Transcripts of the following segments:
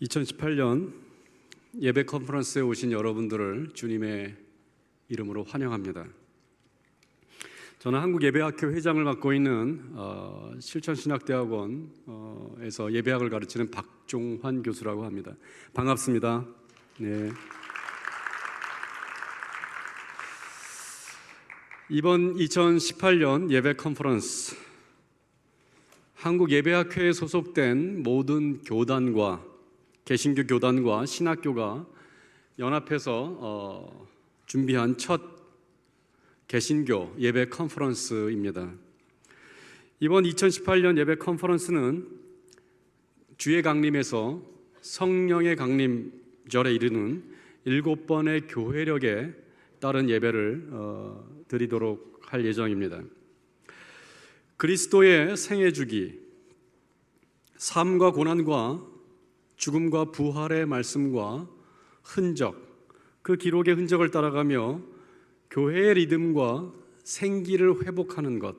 2018년 예배 컨퍼런스에 오신 여러분들을 주님의 이름으로 환영합니다. 저는 한국예배학교 회장을 맡고 있는 실천신학대학원에서 예배학을 가르치는 박종환 교수라고 합니다. 반갑습니다. 네. 이번 2018년 예배 컨퍼런스, 한국예배학회에 소속된 모든 교단과 개신교 교단과 신학교가 연합해서 준비한 첫 개신교 예배 컨퍼런스입니다. 이번 2018년 예배 컨퍼런스는 주의 강림에서 성령의 강림절에 이르는 7번의 교회력에 따른 예배를 드리도록 할 예정입니다. 그리스도의 생애주기, 삶과 고난과 죽음과 부활의 말씀과 흔적, 그 기록의 흔적을 따라가며 교회의 리듬과 생기를 회복하는 것,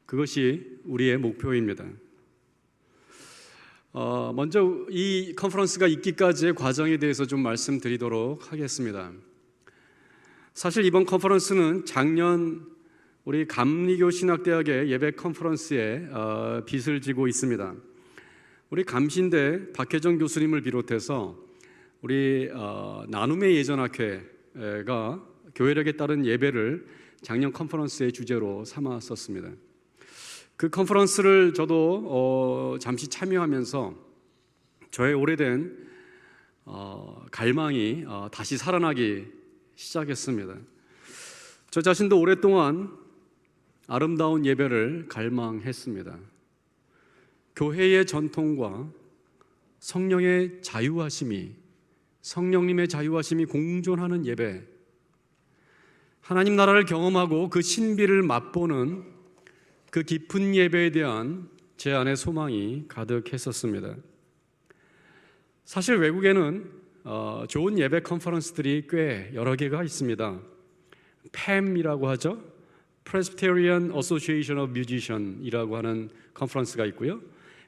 그것이 우리의 목표입니다. 먼저 이 컨퍼런스가 있기까지의 과정에 대해서 좀 말씀드리도록 하겠습니다. 사실 이번 컨퍼런스는 작년 우리 감리교 신학대학의 예배 컨퍼런스에 빚을 지고 있습니다. 우리 감신대 박혜정 교수님을 비롯해서 우리 나눔의 예전학회가 교회력에 따른 예배를 작년 컨퍼런스의 주제로 삼았었습니다. 그 컨퍼런스를 저도 잠시 참여하면서 저의 오래된 갈망이 다시 살아나기 시작했습니다. 저 자신도 오랫동안 아름다운 예배를 갈망했습니다. 교회의 전통과 성령의 자유하심이, 성령님의 자유하심이 공존하는 예배, 하나님 나라를 경험하고 그 신비를 맛보는 그 깊은 예배에 대한 제 안의 소망이 가득했었습니다. 사실 외국에는 좋은 예배 컨퍼런스들이 꽤 여러 개가 있습니다. PAM이라고 하죠. Presbyterian Association of Musicians이라고 하는 컨퍼런스가 있고요.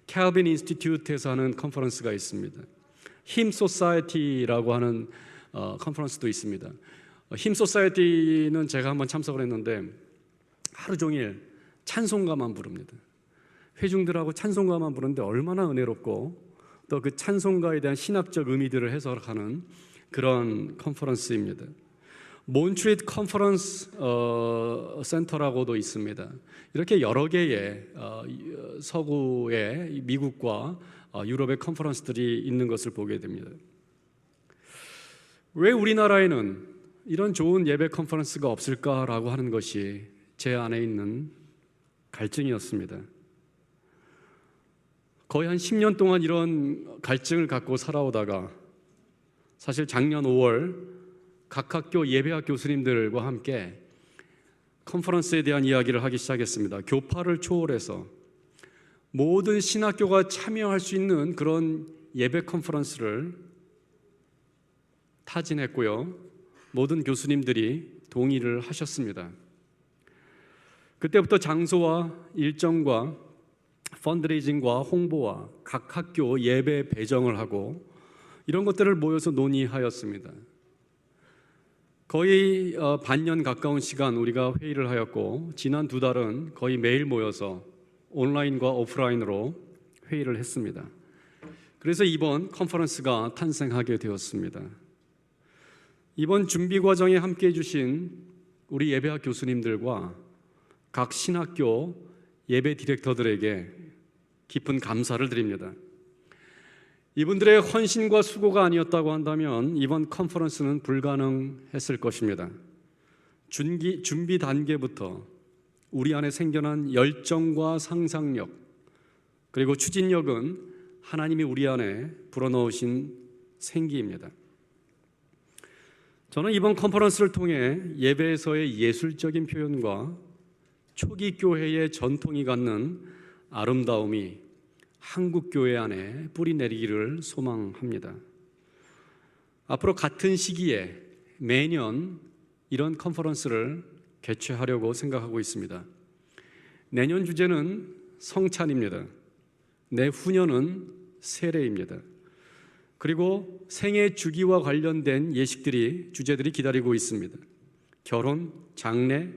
캘빈 인스티튜트에서 하는 컨퍼런스가 있습니다. 힘 소사이어티라고 하는 컨퍼런스도 있습니다. 힘 소사이어티는 제가 한번 참석을 했는데 하루 종일 찬송가만 부릅니다. 회중들하고 찬송가만 부르는데 얼마나 은혜롭고 또 그 찬송가에 대한 신학적 의미들을 해석하는 그런 컨퍼런스입니다. 몬트리트 컨퍼런스 센터라고도 있습니다. 이렇게 여러 개의 서구의 미국과 유럽의 컨퍼런스들이 있는 것을 보게 됩니다. 왜 우리나라에는 이런 좋은 예배 컨퍼런스가 없을까라고 하는 것이 제 안에 있는 갈증이었습니다. 거의 한 10년 동안 이런 갈증을 갖고 살아오다가 사실 작년 5월 각 학교 예배학 교수님들과 함께 컨퍼런스에 대한 이야기를 하기 시작했습니다. 교파를 초월해서 모든 신학교가 참여할 수 있는 그런 예배 컨퍼런스를 타진했고요. 모든 교수님들이 동의를 하셨습니다. 그때부터 장소와 일정과 펀드레이징과 홍보와 각 학교 예배 배정을 하고 이런 것들을 모여서 논의하였습니다. 거의 반년 가까운 시간 우리가 회의를 하였고 지난 2달은 거의 매일 모여서 온라인과 오프라인으로 회의를 했습니다. 그래서 이번 컨퍼런스가 탄생하게 되었습니다. 이번 준비 과정에 함께해 주신 우리 예배학 교수님들과 각 신학교 예배 디렉터들에게 깊은 감사를 드립니다. 이분들의 헌신과 수고가 아니었다고 한다면 이번 컨퍼런스는 불가능했을 것입니다. 준비 단계부터 우리 안에 생겨난 열정과 상상력 그리고 추진력은 하나님이 우리 안에 불어넣으신 생기입니다. 저는 이번 컨퍼런스를 통해 예배에서의 예술적인 표현과 초기 교회의 전통이 갖는 아름다움이 한국 교회 안에 뿌리 내리기를 소망합니다. 앞으로 같은 시기에 매년 이런 컨퍼런스를 개최하려고 생각하고 있습니다. 내년 주제는 성찬입니다. 내후년은 세례입니다. 그리고 생애 주기와 관련된 주제들이 기다리고 있습니다. 결혼, 장례,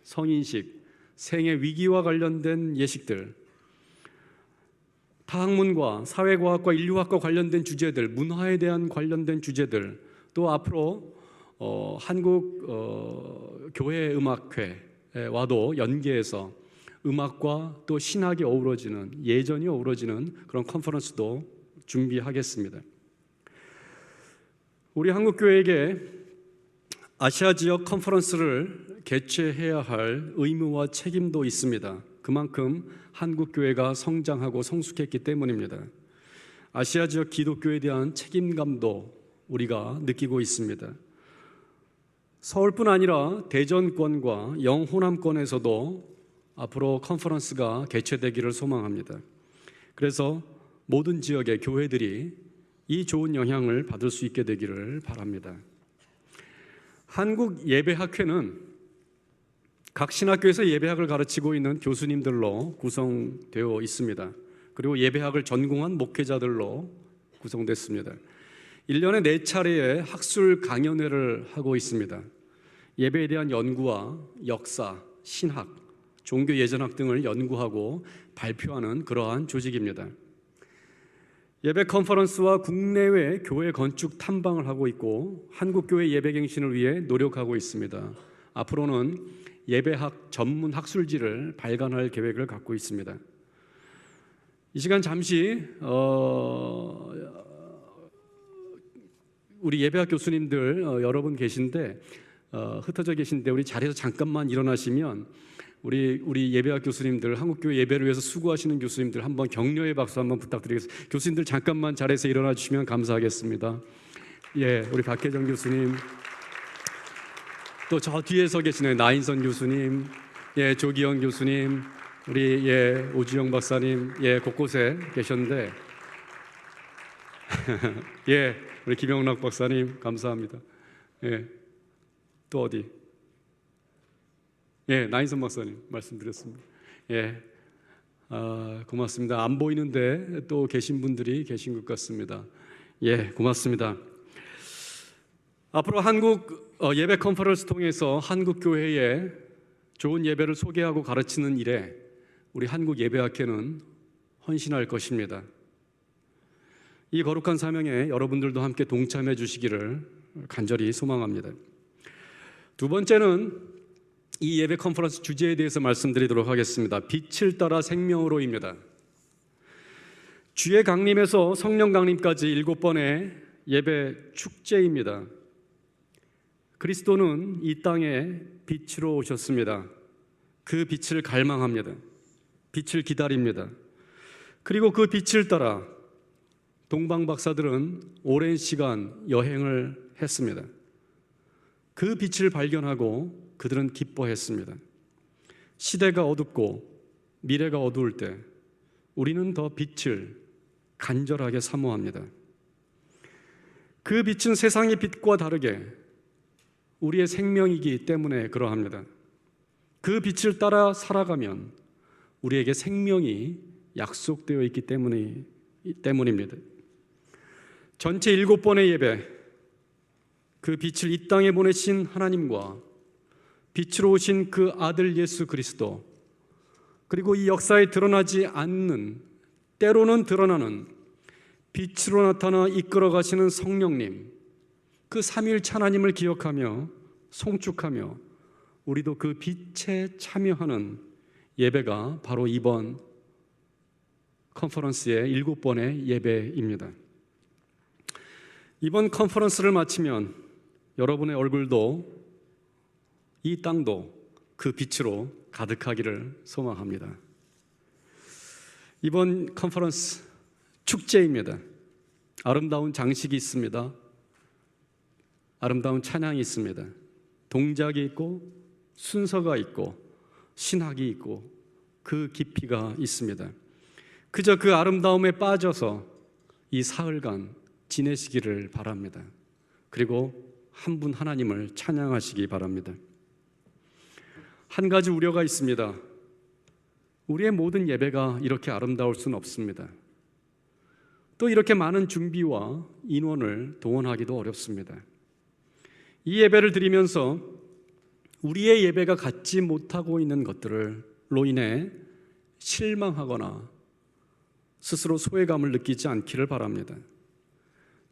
성인식, 생애 위기와 관련된 예식들, 타학문과 사회과학과 인류학과 관련된 주제들, 문화에 대한 관련된 주제들, 또 앞으로 한국 교회 음악회와도 연계해서 음악과 또 신학이 어우러지는, 예전이 어우러지는 그런 컨퍼런스도 준비하겠습니다. 우리 한국교회에게 아시아 지역 컨퍼런스를 개최해야 할 의무와 책임도 있습니다. 그만큼 한국교회가 성장하고 성숙했기 때문입니다. 아시아 지역 기독교에 대한 책임감도 우리가 느끼고 있습니다. 서울뿐 아니라 대전권과 영호남권에서도 앞으로 컨퍼런스가 개최되기를 소망합니다. 그래서 모든 지역의 교회들이 이 좋은 영향을 받을 수 있게 되기를 바랍니다. 한국예배학회는 각 신학교에서 예배학을 가르치고 있는 교수님들로 구성되어 있습니다. 그리고 예배학을 전공한 목회자들로 구성됐습니다. 1년에 4차례의 학술 강연회를 하고 있습니다. 예배에 대한 연구와 역사, 신학, 종교 예전학 등을 연구하고 발표하는 그러한 조직입니다. 예배 컨퍼런스와 국내외 교회 건축 탐방을 하고 있고 한국교회 예배갱신을 위해 노력하고 있습니다. 앞으로는 예배학 전문 학술지를 발간할 계획을 갖고 있습니다. 이 시간 잠시 우리 예배학 교수님들 여러분 계신데 흩어져 계신데 우리 자리에서 잠깐만 일어나시면 우리 예배학 교수님들, 한국교회 예배를 위해서 수고하시는 교수님들 한번 격려의 박수 한번 부탁드리겠습니다. 교수님들 잠깐만 자리에서 일어나 주시면 감사하겠습니다. 예, 우리 박혜정 교수님, 또 저 뒤에 서 계시는 나인선 교수님, 예, 조기영 교수님, 우리 오주영 박사님, 곳곳에 계셨는데, 예, 우리 김영락 박사님 감사합니다. 예, 또 어디? 예, 나인선 박사님 말씀드렸습니다. 예, 고맙습니다. 안 보이는데 또 계신 분들이 계신 것 같습니다. 예, 고맙습니다. 앞으로 한국 예배 컨퍼런스 통해서 한국 교회에 좋은 예배를 소개하고 가르치는 일에 우리 한국 예배학회는 헌신할 것입니다. 이 거룩한 사명에 여러분들도 함께 동참해 주시기를 간절히 소망합니다. 두 번째는 이 예배 컨퍼런스 주제에 대해서 말씀드리도록 하겠습니다. 빛을 따라 생명으로입니다. 주의 강림에서 성령 강림까지 7번의 예배 축제입니다. 그리스도는 이 땅에 빛으로 오셨습니다. 그 빛을 갈망합니다. 빛을 기다립니다. 그리고 그 빛을 따라 동방 박사들은 오랜 시간 여행을 했습니다. 그 빛을 발견하고 그들은 기뻐했습니다. 시대가 어둡고 미래가 어두울 때 우리는 더 빛을 간절하게 사모합니다. 그 빛은 세상의 빛과 다르게 우리의 생명이기 때문에 그러합니다. 그 빛을 따라 살아가면 우리에게 생명이 약속되어 있기 때문입니다. 전체 7번의 예배, 그 빛을 이 땅에 보내신 하나님과 빛으로 오신 그 아들 예수 그리스도, 그리고 이 역사에 드러나지 않는, 때로는 드러나는 빛으로 나타나 이끌어 가시는 성령님, 그 삼위일체 하나님을 기억하며 송축하며 우리도 그 빛에 참여하는 예배가 바로 이번 컨퍼런스의 7번의 예배입니다. 이번 컨퍼런스를 마치면 여러분의 얼굴도 이 땅도 그 빛으로 가득하기를 소망합니다. 이번 컨퍼런스 축제입니다. 아름다운 장식이 있습니다. 아름다운 찬양이 있습니다. 동작이 있고 순서가 있고 신학이 있고 그 깊이가 있습니다. 그저 그 아름다움에 빠져서 이 사흘간 지내시기를 바랍니다. 그리고 한 분 하나님을 찬양하시기 바랍니다. 한 가지 우려가 있습니다. 우리의 모든 예배가 이렇게 아름다울 수는 없습니다. 또 이렇게 많은 준비와 인원을 동원하기도 어렵습니다. 이 예배를 드리면서 우리의 예배가 갖지 못하고 있는 것들로 인해 실망하거나 스스로 소외감을 느끼지 않기를 바랍니다.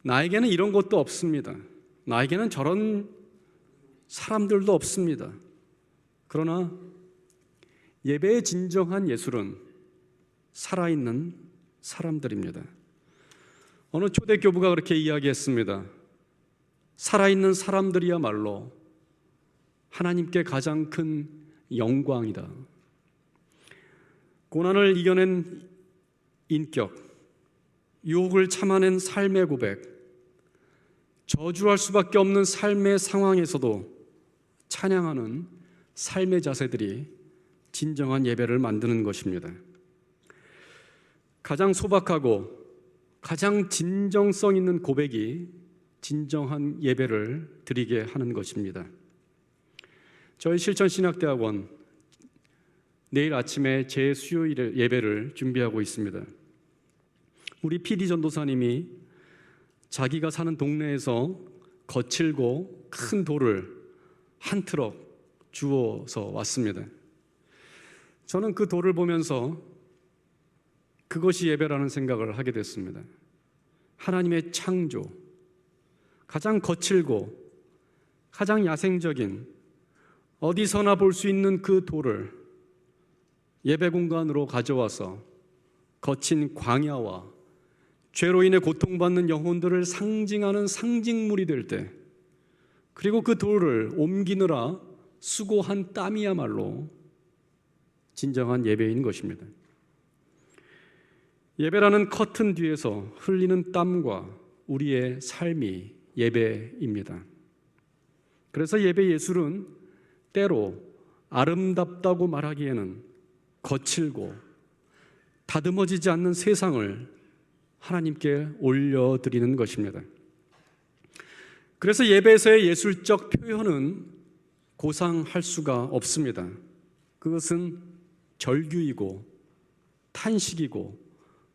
나에게는 이런 것도 없습니다. 나에게는 저런 사람들도 없습니다. 그러나 예배의 진정한 예술은 살아있는 사람들입니다. 어느 초대교부가 그렇게 이야기했습니다. 살아있는 사람들이야말로 하나님께 가장 큰 영광이다. 고난을 이겨낸 인격, 유혹을 참아낸 삶의 고백, 저주할 수밖에 없는 삶의 상황에서도 찬양하는 삶의 자세들이 진정한 예배를 만드는 것입니다. 가장 소박하고 가장 진정성 있는 고백이 진정한 예배를 드리게 하는 것입니다. 저희 실천신학대학원 내일 아침에 제수요일 예배를 준비하고 있습니다. 우리 PD 전도사님이 자기가 사는 동네에서 거칠고 큰 돌을 한 트럭 주워서 왔습니다. 저는 그 돌을 보면서 그것이 예배라는 생각을 하게 됐습니다. 하나님의 창조, 가장 거칠고 가장 야생적인 어디서나 볼 수 있는 그 돌을 예배 공간으로 가져와서 거친 광야와 죄로 인해 고통받는 영혼들을 상징하는 상징물이 될 때, 그리고 그 돌을 옮기느라 수고한 땀이야말로 진정한 예배인 것입니다. 예배라는 커튼 뒤에서 흘리는 땀과 우리의 삶이 예배입니다. 그래서 예배 예술은 때로 아름답다고 말하기에는 거칠고 다듬어지지 않는 세상을 하나님께 올려드리는 것입니다. 그래서 예배에서의 예술적 표현은 고상할 수가 없습니다. 그것은 절규이고 탄식이고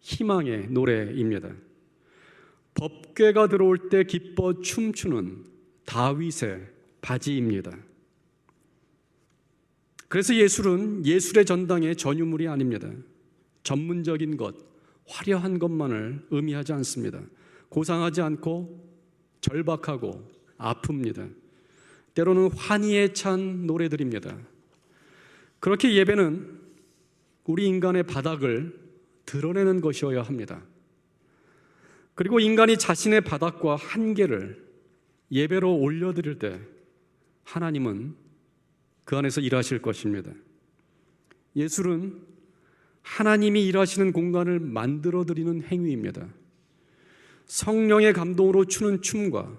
희망의 노래입니다. 법궤가 들어올 때 기뻐 춤추는 다윗의 바지입니다. 그래서 예술은 예술의 전당의 전유물이 아닙니다. 전문적인 것, 화려한 것만을 의미하지 않습니다. 고상하지 않고 절박하고 아픕니다. 때로는 환희에 찬 노래들입니다. 그렇게 예배는 우리 인간의 바닥을 드러내는 것이어야 합니다. 그리고 인간이 자신의 바닥과 한계를 예배로 올려드릴 때 하나님은 그 안에서 일하실 것입니다. 예술은 하나님이 일하시는 공간을 만들어드리는 행위입니다. 성령의 감동으로 추는 춤과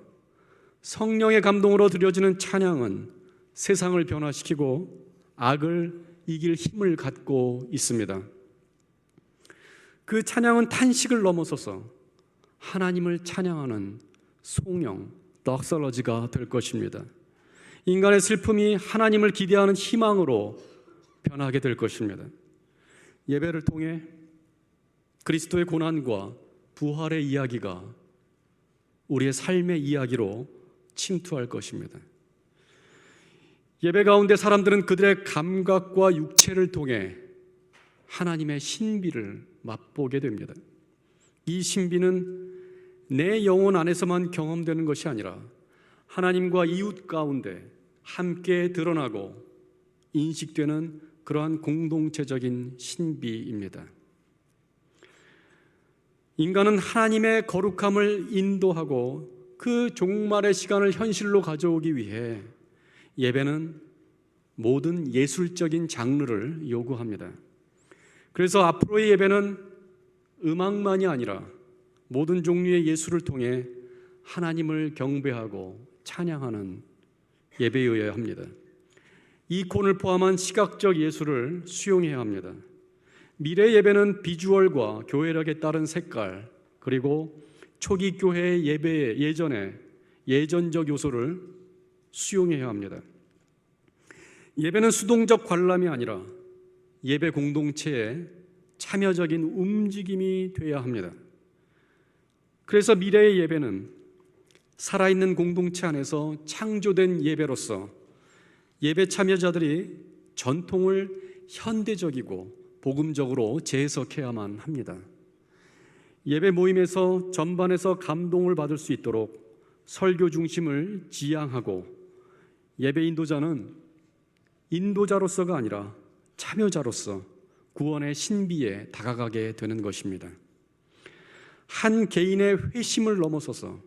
성령의 감동으로 드려지는 찬양은 세상을 변화시키고 악을 이길 힘을 갖고 있습니다. 그 찬양은 탄식을 넘어서서 하나님을 찬양하는 송영, 덕설러지가 될 것입니다. 인간의 슬픔이 하나님을 기대하는 희망으로 변하게 될 것입니다. 예배를 통해 그리스도의 고난과 부활의 이야기가 우리의 삶의 이야기로 침투할 것입니다. 예배 가운데 사람들은 그들의 감각과 육체를 통해 하나님의 신비를 맛보게 됩니다. 이 신비는 내 영혼 안에서만 경험되는 것이 아니라 하나님과 이웃 가운데 함께 드러나고 인식되는 그러한 공동체적인 신비입니다. 인간은 하나님의 거룩함을 인도하고 그 종말의 시간을 현실로 가져오기 위해 예배는 모든 예술적인 장르를 요구합니다. 그래서 앞으로의 예배는 음악만이 아니라 모든 종류의 예술을 통해 하나님을 경배하고 찬양하는 예배여야 합니다. 이콘을 포함한 시각적 예술을 수용해야 합니다. 미래 예배는 비주얼과 교회력에 따른 색깔, 그리고 초기 교회의 예배의 예전적 요소를 수용해야 합니다. 예배는 수동적 관람이 아니라 예배 공동체의 참여적인 움직임이 되어야 합니다. 그래서 미래의 예배는 살아있는 공동체 안에서 창조된 예배로서 예배 참여자들이 전통을 현대적이고 복음적으로 재해석해야만 합니다. 예배 모임에서 전반에서 감동을 받을 수 있도록 설교 중심을 지향하고 예배 인도자는 인도자로서가 아니라 참여자로서 구원의 신비에 다가가게 되는 것입니다. 한 개인의 회심을 넘어서서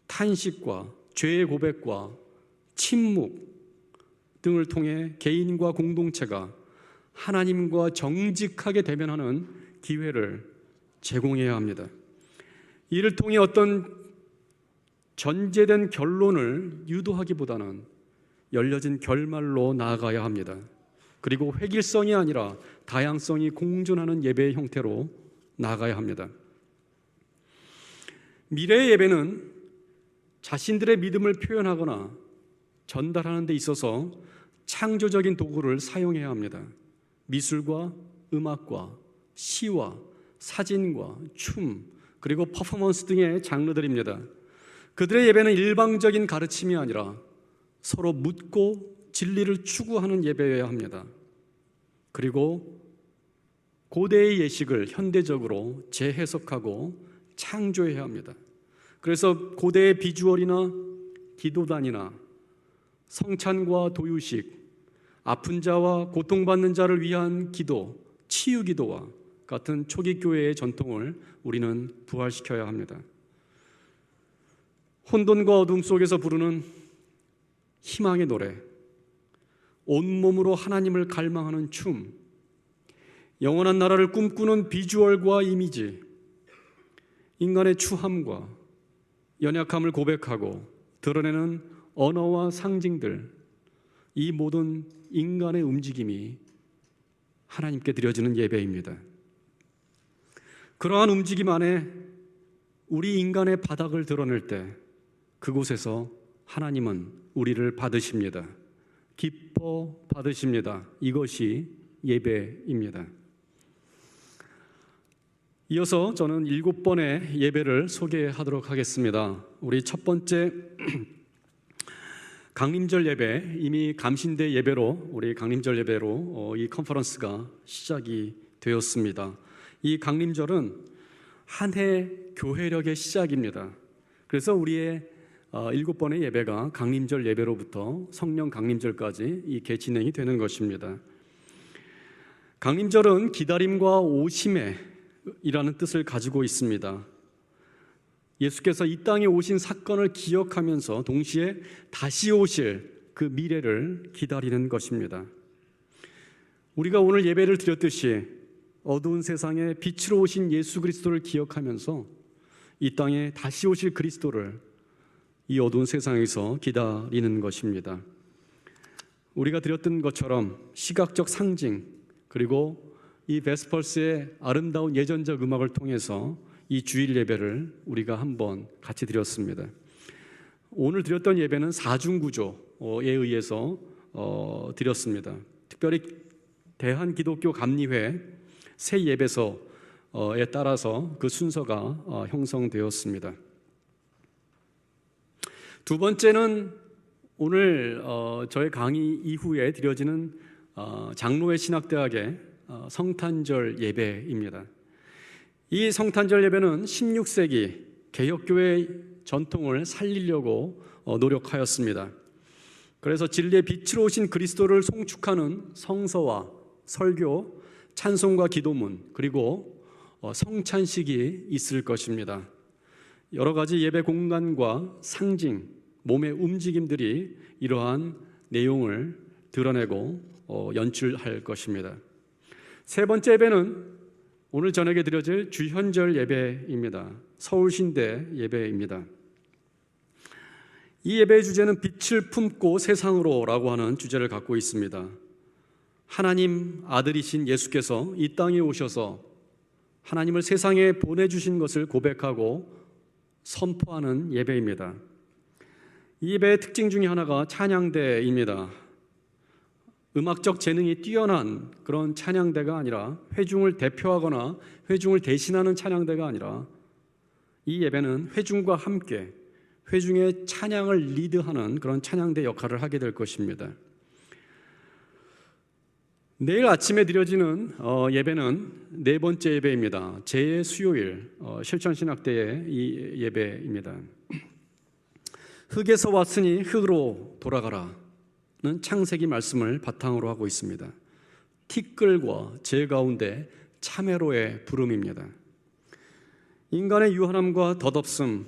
탄식과 죄의 고백과 침묵 등을 통해 개인과 공동체가 하나님과 정직하게 대면하는 기회를 제공해야 합니다. 이를 통해 어떤 전제된 결론을 유도하기보다는 열려진 결말로 나아가야 합니다. 그리고 획일성이 아니라 다양성이 공존하는 예배의 형태로 나아가야 합니다. 미래의 예배는 자신들의 믿음을 표현하거나 전달하는 데 있어서 창조적인 도구를 사용해야 합니다. 미술과 음악과 시와 사진과 춤 그리고 퍼포먼스 등의 장르들입니다. 그들의 예배는 일방적인 가르침이 아니라 서로 묻고 진리를 추구하는 예배여야 합니다. 그리고 고대의 예식을 현대적으로 재해석하고 창조해야 합니다. 그래서 고대의 비주얼이나 기도단이나 성찬과 도유식, 아픈 자와 고통받는 자를 위한 기도, 치유 기도와 같은 초기 교회의 전통을 우리는 부활시켜야 합니다. 혼돈과 어둠 속에서 부르는 희망의 노래, 온몸으로 하나님을 갈망하는 춤, 영원한 나라를 꿈꾸는 비주얼과 이미지, 인간의 추함과 연약함을 고백하고 드러내는 언어와 상징들, 이 모든 인간의 움직임이 하나님께 드려지는 예배입니다. 그러한 움직임 안에 우리 인간의 바닥을 드러낼 때 그곳에서 하나님은 우리를 받으십니다. 기뻐 받으십니다. 이것이 예배입니다. 이어서 저는 7번의 예배를 소개하도록 하겠습니다. 우리 첫 번째 강림절 예배, 이미 감신대 예배로 우리 강림절 예배로 이 컨퍼런스가 시작이 되었습니다. 이 강림절은 한 해 교회력의 시작입니다. 그래서 우리의 7번의 예배가 강림절 예배로부터 성령 강림절까지 이렇게 진행이 되는 것입니다. 강림절은 기다림과 오심에 이라는 뜻을 가지고 있습니다. 예수께서 이 땅에 오신 사건을 기억하면서 동시에 다시 오실 그 미래를 기다리는 것입니다. 우리가 오늘 예배를 드렸듯이 어두운 세상에 빛으로 오신 예수 그리스도를 기억하면서 이 땅에 다시 오실 그리스도를 이 어두운 세상에서 기다리는 것입니다. 우리가 드렸던 것처럼 시각적 상징 그리고 이 베스펄스의 아름다운 예전적 음악을 통해서 이 주일 예배를 우리가 한번 같이 드렸습니다. 오늘 드렸던 예배는 사중구조에 의해서 드렸습니다. 특별히 대한기독교 감리회 새 예배서에 따라서 그 순서가 형성되었습니다. 두 번째는 오늘 저의 강의 이후에 드려지는 장로회 신학대학의 성탄절 예배입니다. 이 성탄절 예배는 16세기 개혁교회 전통을 살리려고 노력하였습니다. 그래서 진리의 빛으로 오신 그리스도를 송축하는 성서와 설교, 찬송과 기도문 그리고 성찬식이 있을 것입니다. 여러 가지 예배 공간과 상징, 몸의 움직임들이 이러한 내용을 드러내고 연출할 것입니다. 세 번째 예배는 오늘 저녁에 드려질 주현절 예배입니다. 서울신대 예배입니다. 이 예배의 주제는 빛을 품고 세상으로라고 하는 주제를 갖고 있습니다. 하나님 아들이신 예수께서 이 땅에 오셔서 하나님을 세상에 보내주신 것을 고백하고 선포하는 예배입니다. 이 예배의 특징 중에 하나가 찬양대입니다. 음악적 재능이 뛰어난 그런 찬양대가 아니라 회중을 대표하거나 회중을 대신하는 찬양대가 아니라 이 예배는 회중과 함께 회중의 찬양을 리드하는 그런 찬양대 역할을 하게 될 것입니다. 내일 아침에 드려지는 예배는 네 번째 예배입니다. 제 수요일 실천신학대의 이 예배입니다. 흙에서 왔으니 흙으로 돌아가라는 창세기 말씀을 바탕으로 하고 있습니다. 티끌과 재 가운데 참회로의 부름입니다. 인간의 유한함과 덧없음,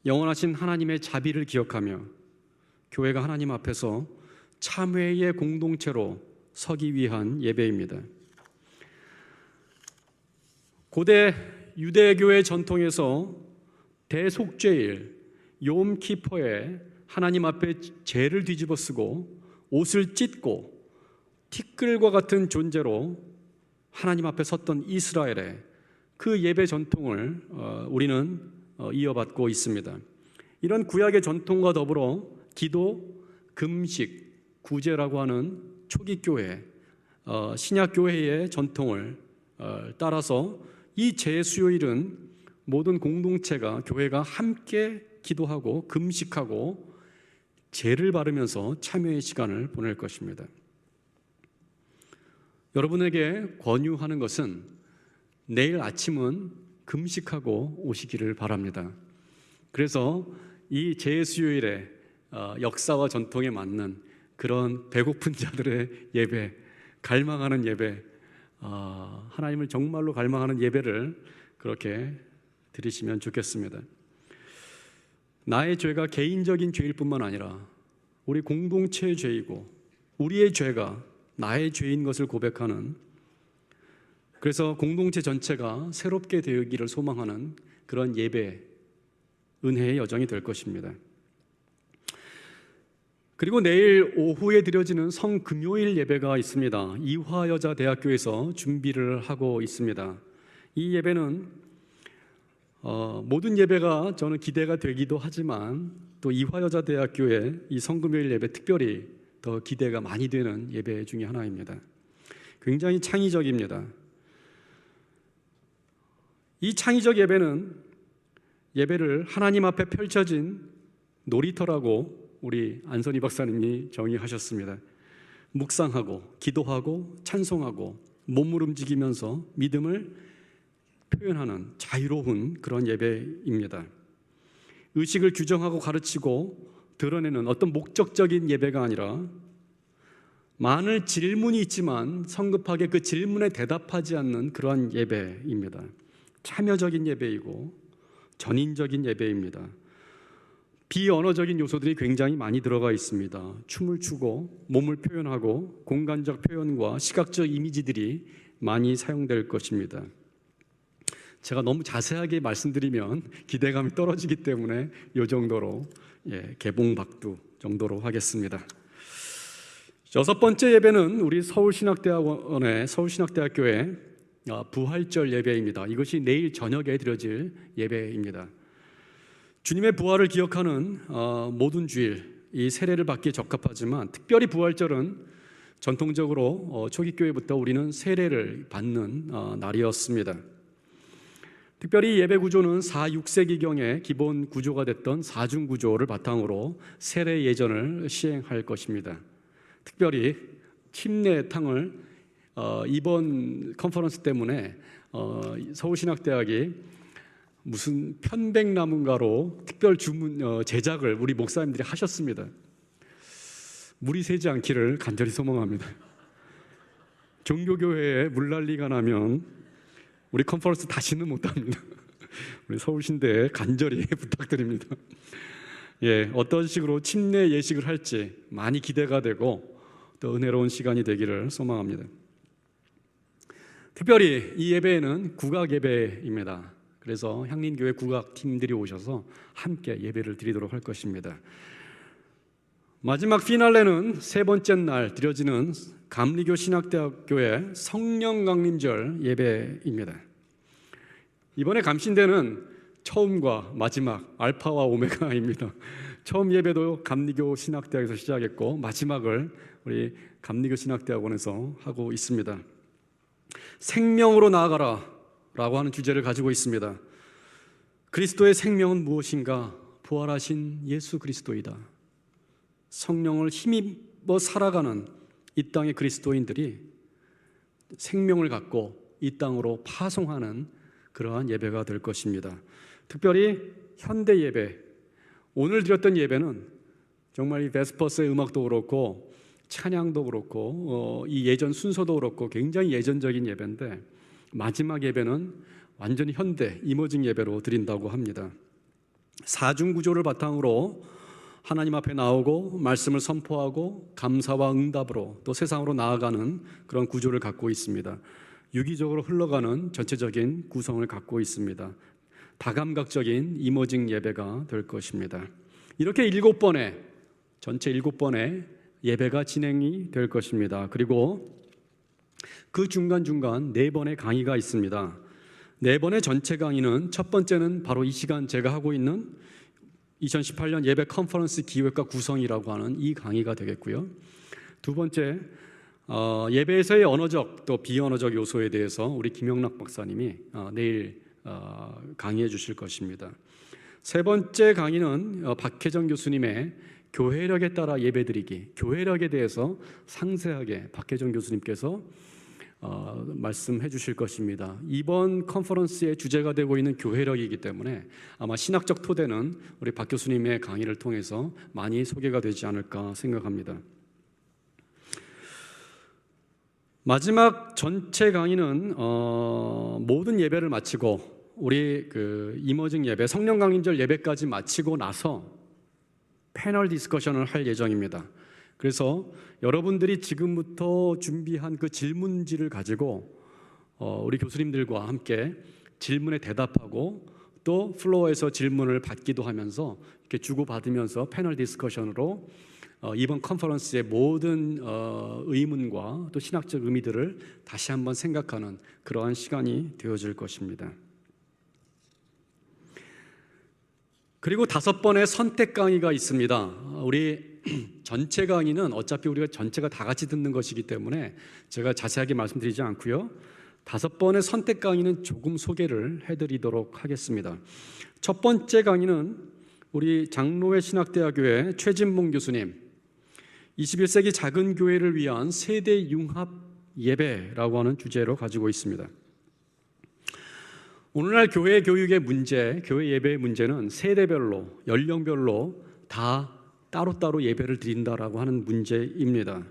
영원하신 하나님의 자비를 기억하며 교회가 하나님 앞에서 참회의 공동체로 서기 위한 예배입니다. 고대 유대교의 전통에서 대속죄일 욤키퍼에 하나님 앞에 죄를 뒤집어 쓰고 옷을 찢고 티끌과 같은 존재로 하나님 앞에 섰던 이스라엘의 그 예배 전통을 우리는 이어받고 있습니다. 이런 구약의 전통과 더불어 기도, 금식, 구제라고 하는 초기 교회, 신약 교회의 전통을 따라서 이 제수요일은 모든 공동체가 교회가 함께 기도하고 금식하고 제를 바르면서 참여의 시간을 보낼 것입니다. 여러분에게 권유하는 것은 내일 아침은 금식하고 오시기를 바랍니다. 그래서 이 제수요일의 역사와 전통에 맞는 그런 배고픈 자들의 예배, 갈망하는 예배, 하나님을 정말로 갈망하는 예배를 그렇게 드리시면 좋겠습니다. 나의 죄가 개인적인 죄일 뿐만 아니라 우리 공동체의 죄이고 우리의 죄가 나의 죄인 것을 고백하는, 그래서 공동체 전체가 새롭게 되기를 소망하는 그런 예배, 은혜의 여정이 될 것입니다. 그리고 내일 오후에 드려지는 성금요일 예배가 있습니다. 이화여자대학교에서 준비를 하고 있습니다. 이 예배는 모든 예배가 저는 기대가 되기도 하지만 또 이화여자대학교의 이 성금요일 예배 특별히 더 기대가 많이 되는 예배 중에 하나입니다. 굉장히 창의적입니다. 이 창의적 예배를 하나님 앞에 펼쳐진 놀이터라고 우리 안선희 박사님이 정의하셨습니다. 묵상하고 기도하고 찬송하고 몸을 움직이면서 믿음을 표현하는 자유로운 그런 예배입니다. 의식을 규정하고 가르치고 드러내는 어떤 목적적인 예배가 아니라 많은 질문이 있지만 성급하게 그 질문에 대답하지 않는 그러한 예배입니다. 참여적인 예배이고 전인적인 예배입니다. 비언어적인 요소들이 굉장히 많이 들어가 있습니다. 춤을 추고 몸을 표현하고 공간적 표현과 시각적 이미지들이 많이 사용될 것입니다. 제가 너무 자세하게 말씀드리면 기대감이 떨어지기 때문에 이 정도로 개봉박두 정도로 하겠습니다. 여섯 번째 예배는 우리 서울신학대학교의 부활절 예배입니다. 이것이 내일 저녁에 드려질 예배입니다. 주님의 부활을 기억하는 모든 주일, 이 세례를 받기에 적합하지만 특별히 부활절은 전통적으로 초기교회부터 우리는 세례를 받는 날이었습니다. 특별히 예배 구조는 4, 6세기경의 기본 구조가 됐던 사중 구조를 바탕으로 세례 예전을 시행할 것입니다. 특별히 침례탕을 이번 컨퍼런스 때문에 서울신학대학이 무슨 편백나무가로 특별 제작을 우리 목사님들이 하셨습니다. 물이 새지 않기를 간절히 소망합니다. 종교교회에 물난리가 나면 우리 컨퍼런스 다시는 못합니다. 우리 서울신대에 간절히 부탁드립니다. 어떤 식으로 침례 예식을 할지 많이 기대가 되고 또 은혜로운 시간이 되기를 소망합니다. 특별히 이 예배에는 국악 예배입니다. 그래서 향린교회 국악팀들이 오셔서 함께 예배를 드리도록 할 것입니다. 마지막 피날레는 세 번째 날 드려지는 감리교 신학대학교의 성령강림절 예배입니다. 이번에 감신대는 처음과 마지막, 알파와 오메가입니다. 처음 예배도 감리교 신학대학에서 시작했고 마지막을 우리 감리교 신학대학원에서 하고 있습니다. 생명으로 나아가라 라고 하는 주제를 가지고 있습니다. 그리스도의 생명은 무엇인가? 부활하신 예수 그리스도이다. 성령을 힘입어 살아가는 이 땅의 그리스도인들이 생명을 갖고 이 땅으로 파송하는 그러한 예배가 될 것입니다. 특별히 현대 예배, 오늘 드렸던 예배는 정말 이 베스퍼스의 음악도 그렇고 찬양도 그렇고 이 예전 순서도 그렇고 굉장히 예전적인 예배인데, 마지막 예배는 완전히 현대 이머징 예배로 드린다고 합니다. 사중 구조를 바탕으로 하나님 앞에 나오고 말씀을 선포하고 감사와 응답으로 또 세상으로 나아가는 그런 구조를 갖고 있습니다. 유기적으로 흘러가는 전체적인 구성을 갖고 있습니다. 다감각적인 이머징 예배가 될 것입니다. 이렇게 전체 7번의 예배가 진행이 될 것입니다. 그리고 그 중간중간 4번의 강의가 있습니다. 4번의 전체 강의는, 첫 번째는 바로 이 시간 제가 하고 있는 2018년 예배 컨퍼런스 기획과 구성이라고 하는 이 강의가 되겠고요. 두 번째, 예배에서의 언어적 또 비언어적 요소에 대해서 우리 김영락 박사님이 내일 강의해 주실 것입니다. 세 번째 강의는 박혜정 교수님의 교회력에 따라 예배드리기, 교회력에 대해서 상세하게 박혜정 교수님께서 말씀해 주실 것입니다. 이번 컨퍼런스의 주제가 되고 있는 교회력이기 때문에 아마 신학적 토대는 우리 박 교수님의 강의를 통해서 많이 소개가 되지 않을까 생각합니다. 마지막 전체 강의는 모든 예배를 마치고 우리 이머징 예배, 성령 강림절 예배까지 마치고 나서 패널 디스커션을 할 예정입니다. 그래서 여러분들이 지금부터 준비한 그 질문지를 가지고 우리 교수님들과 함께 질문에 대답하고 또 플로어에서 질문을 받기도 하면서 이렇게 주고받으면서 패널 디스커션으로 이번 컨퍼런스의 모든 의문과 또 신학적 의미들을 다시 한번 생각하는 그러한 시간이 되어질 것입니다. 그리고 5번의 선택 강의가 있습니다. 우리 전체 강의는 어차피 우리가 전체가 다 같이 듣는 것이기 때문에 제가 자세하게 말씀드리지 않고요. 5번의 선택 강의는 조금 소개를 해드리도록 하겠습니다. 첫 번째 강의는 우리 장로회 신학대학교의 최진봉 교수님, 21세기 작은 교회를 위한 세대 융합 예배라고 하는 주제로 가지고 있습니다. 오늘날 교회 교육의 문제, 교회 예배의 문제는 세대별로, 연령별로 다 따로따로 예배를 드린다라고 하는 문제입니다.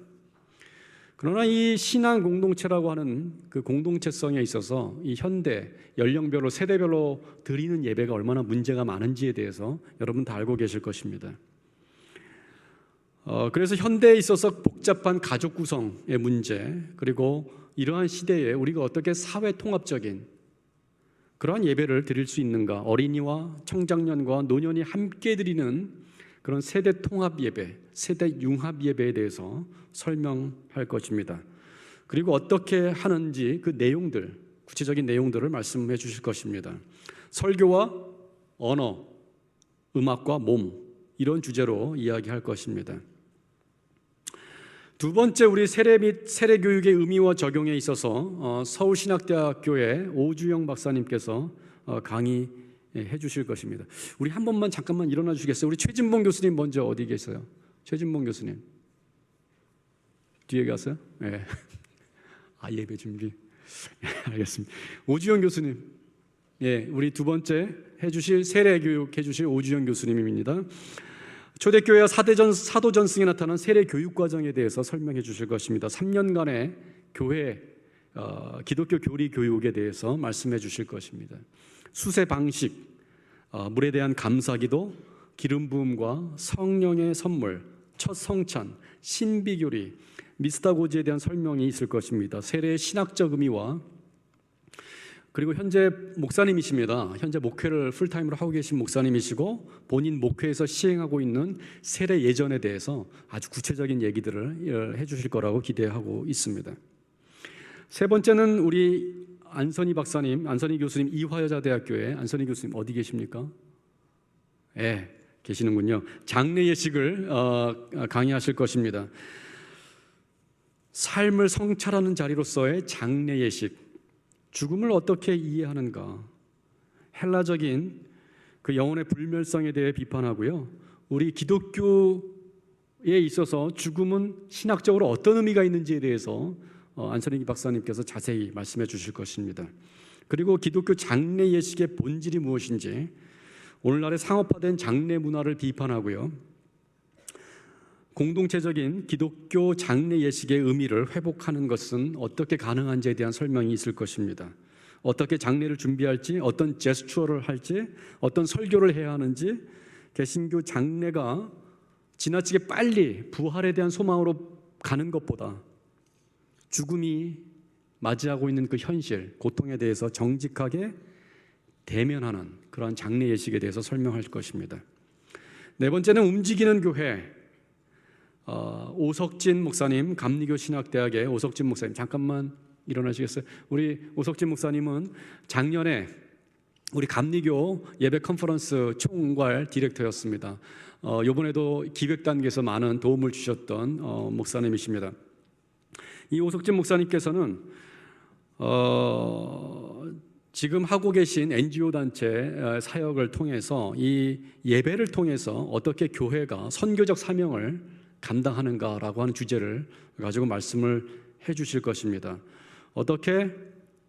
그러나 이 신앙 공동체라고 하는 그 공동체성에 있어서 이 현대, 연령별로, 세대별로 드리는 예배가 얼마나 문제가 많은지에 대해서 여러분 다 알고 계실 것입니다. 그래서 현대에 있어서 복잡한 가족 구성의 문제, 그리고 이러한 시대에 우리가 어떻게 사회 통합적인 그러한 예배를 드릴 수 있는가, 어린이와 청장년과 노년이 함께 드리는 그런 세대 통합 예배, 세대 융합 예배에 대해서 설명할 것입니다. 그리고 어떻게 하는지 그 내용들, 구체적인 내용들을 말씀해 주실 것입니다. 설교와 언어, 음악과 몸, 이런 주제로 이야기할 것입니다. 두 번째, 우리 세례 및 세례 교육의 의미와 적용에 있어서 서울신학대학교의 오주영 박사님께서 강의해 주실 것입니다. 우리 한 번만 잠깐만 일어나 주시겠어요? 우리 최진봉 교수님 먼저 어디 계세요? 최진봉 교수님 뒤에 가세요? 네. 예배 준비. 알겠습니다. 오주영 교수님, 우리 두 번째 해주실 세례 교육 해주실 오주영 교수님입니다. 초대교회와 사도전승에 나타난 세례 교육 과정에 대해서 설명해 주실 것입니다. 3년간의 교회 기독교 교리 교육에 대해서 말씀해 주실 것입니다. 수세 방식, 물에 대한 감사기도, 기름 부음과 성령의 선물, 첫 성찬, 신비교리, 미스타고지에 대한 설명이 있을 것입니다. 세례의 신학적 의미와, 그리고 현재 목사님이십니다. 현재 목회를 풀타임으로 하고 계신 목사님이시고 본인 목회에서 시행하고 있는 세례 예전에 대해서 아주 구체적인 얘기들을 해주실 거라고 기대하고 있습니다. 세 번째는 우리 안선희 박사님, 안선희 교수님, 이화여자대학교의 안선희 교수님 어디 계십니까? 계시는군요. 장례 예식을 강의하실 것입니다. 삶을 성찰하는 자리로서의 장례 예식, 죽음을 어떻게 이해하는가, 헬라적인 그 영혼의 불멸성에 대해 비판하고요. 우리 기독교에 있어서 죽음은 신학적으로 어떤 의미가 있는지에 대해서 안선희 박사님께서 자세히 말씀해 주실 것입니다. 그리고 기독교 장례 예식의 본질이 무엇인지, 오늘날의 상업화된 장례 문화를 비판하고요. 공동체적인 기독교 장례 예식의 의미를 회복하는 것은 어떻게 가능한지에 대한 설명이 있을 것입니다. 어떻게 장례를 준비할지, 어떤 제스처를 할지, 어떤 설교를 해야 하는지, 개신교 장례가 지나치게 빨리 부활에 대한 소망으로 가는 것보다 죽음이 맞이하고 있는 그 현실, 고통에 대해서 정직하게 대면하는 그러한 장례 예식에 대해서 설명할 것입니다. 네 번째는 움직이는 교회. 오석진 목사님, 감리교 신학대학의 오석진 목사님, 잠깐만 일어나시겠어요? 우리 오석진 목사님은 작년에 우리 감리교 예배 컨퍼런스 총괄 디렉터였습니다. 이번에도 기획 단계에서 많은 도움을 주셨던 목사님이십니다. 이 오석진 목사님께서는 지금 하고 계신 NGO 단체 사역을 통해서 이 예배를 통해서 어떻게 교회가 선교적 사명을 감당하는가라고 하는 주제를 가지고 말씀을 해 주실 것입니다. 어떻게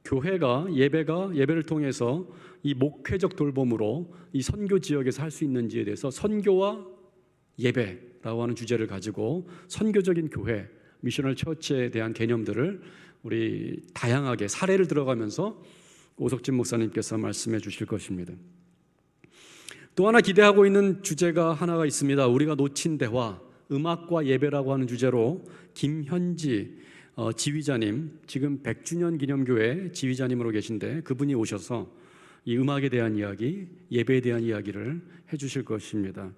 교회가 예배를 통해서 이 목회적 돌봄으로 이 선교 지역에서 할 수 있는지에 대해서 선교와 예배라고 하는 주제를 가지고 선교적인 교회, 미셔널 처치에 대한 개념들을 우리 다양하게 사례를 들어가면서 오석진 목사님께서 말씀해 주실 것입니다. 또 하나 기대하고 있는 주제가 하나가 있습니다. 우리가 놓친 대화, 음악과 예배라고 하는 주제로 김현지 지휘자님, 지금 100주년 기념교회 지휘자님으로 계신데 그분이 오셔서 이 음악에 대한 이야기, 예배에 대한 이야기를 해 주실 것입니다.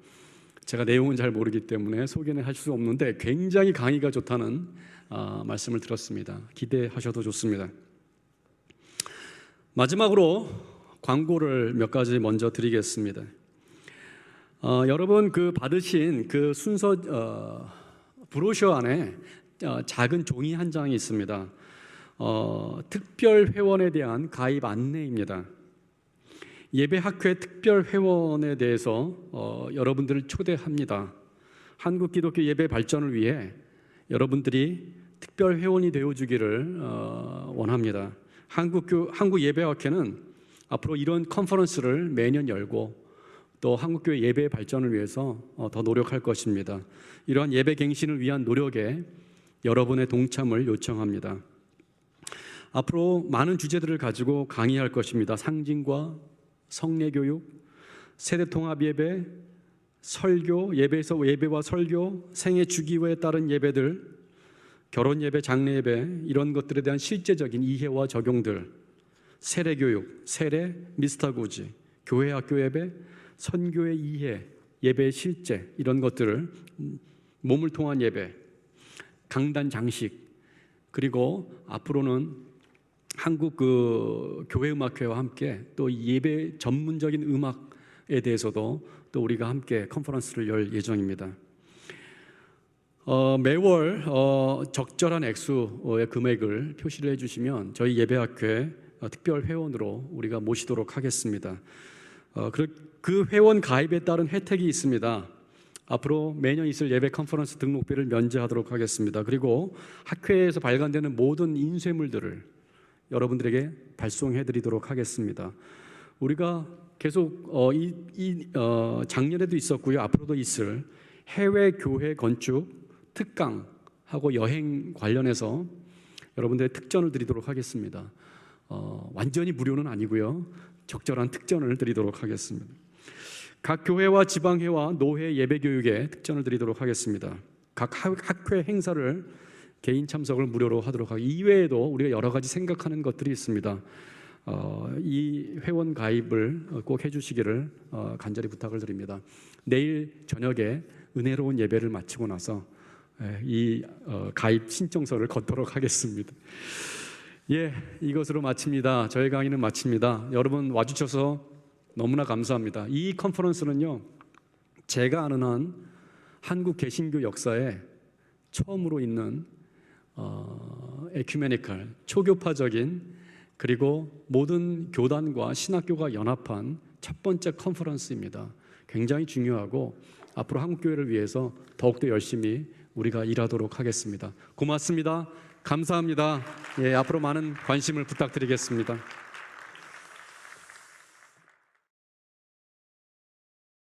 제가 내용은 잘 모르기 때문에 소개는 할 수 없는데 굉장히 강의가 좋다는 말씀을 들었습니다. 기대하셔도 좋습니다. 마지막으로 광고를 몇 가지 먼저 드리겠습니다. 여러분 그 받으신 그 순서 브로셔 안에 작은 종이 한 장이 있습니다. 특별 회원에 대한 가입 안내입니다. 예배학회 특별 회원에 대해서 여러분들을 초대합니다. 한국 기독교 예배 발전을 위해 여러분들이 특별 회원이 되어주기를 원합니다. 한국 예배학회는 앞으로 이런 컨퍼런스를 매년 열고 또 한국교회 예배 발전을 위해서 더 노력할 것입니다. 이러한 예배 갱신을 위한 노력에 여러분의 동참을 요청합니다. 앞으로 많은 주제들을 가지고 강의할 것입니다. 상징과 성례교육, 세대통합예배, 설교, 예배와 설교, 생애 주기에 따른 예배들, 결혼예배, 장례예배, 이런 것들에 대한 실제적인 이해와 적용들, 세례교육, 세례, 미스터구지, 교회 학교 예배, 선교의 이해, 예배의 실제, 이런 것들을 몸을 통한 예배, 강단 장식, 그리고 앞으로는 한국 그 교회음악회와 함께 또 예배 전문적인 음악에 대해서도 또 우리가 함께 컨퍼런스를 열 예정입니다. 매월 적절한 액수의 금액을 표시를 해주시면 저희 예배학회 특별 회원으로 우리가 모시도록 하겠습니다. 그 회원 가입에 따른 혜택이 있습니다. 앞으로 매년 있을 예배 컨퍼런스 등록비를 면제하도록 하겠습니다. 그리고 학회에서 발간되는 모든 인쇄물들을 여러분들에게 발송해드리도록 하겠습니다. 우리가 계속 작년에도 있었고요, 앞으로도 있을 해외 교회 건축 특강하고 여행 관련해서 여러분들의 특전을 드리도록 하겠습니다. 완전히 무료는 아니고요, 적절한 특전을 드리도록 하겠습니다. 각 교회와 지방회와 노회 예배교육에 특전을 드리도록 하겠습니다. 각 학회 행사를 개인 참석을 무료로 하도록 하고, 이외에도 우리가 여러 가지 생각하는 것들이 있습니다. 이 회원 가입을 꼭 해주시기를 간절히 부탁을 드립니다. 내일 저녁에 은혜로운 예배를 마치고 나서 이 가입 신청서를 걷도록 하겠습니다. 이것으로 마칩니다. 저희 강의는 마칩니다. 여러분 와주셔서 너무나 감사합니다. 이 컨퍼런스는요, 제가 아는 한 한국 개신교 역사에 처음으로 있는 에큐메니컬 초교파적인, 그리고 모든 교단과 신학교가 연합한 첫 번째 컨퍼런스입니다. 굉장히 중요하고 앞으로 한국교회를 위해서 더욱더 열심히 우리가 일하도록 하겠습니다. 고맙습니다. 감사합니다. 예, 앞으로 많은 관심을 부탁드리겠습니다.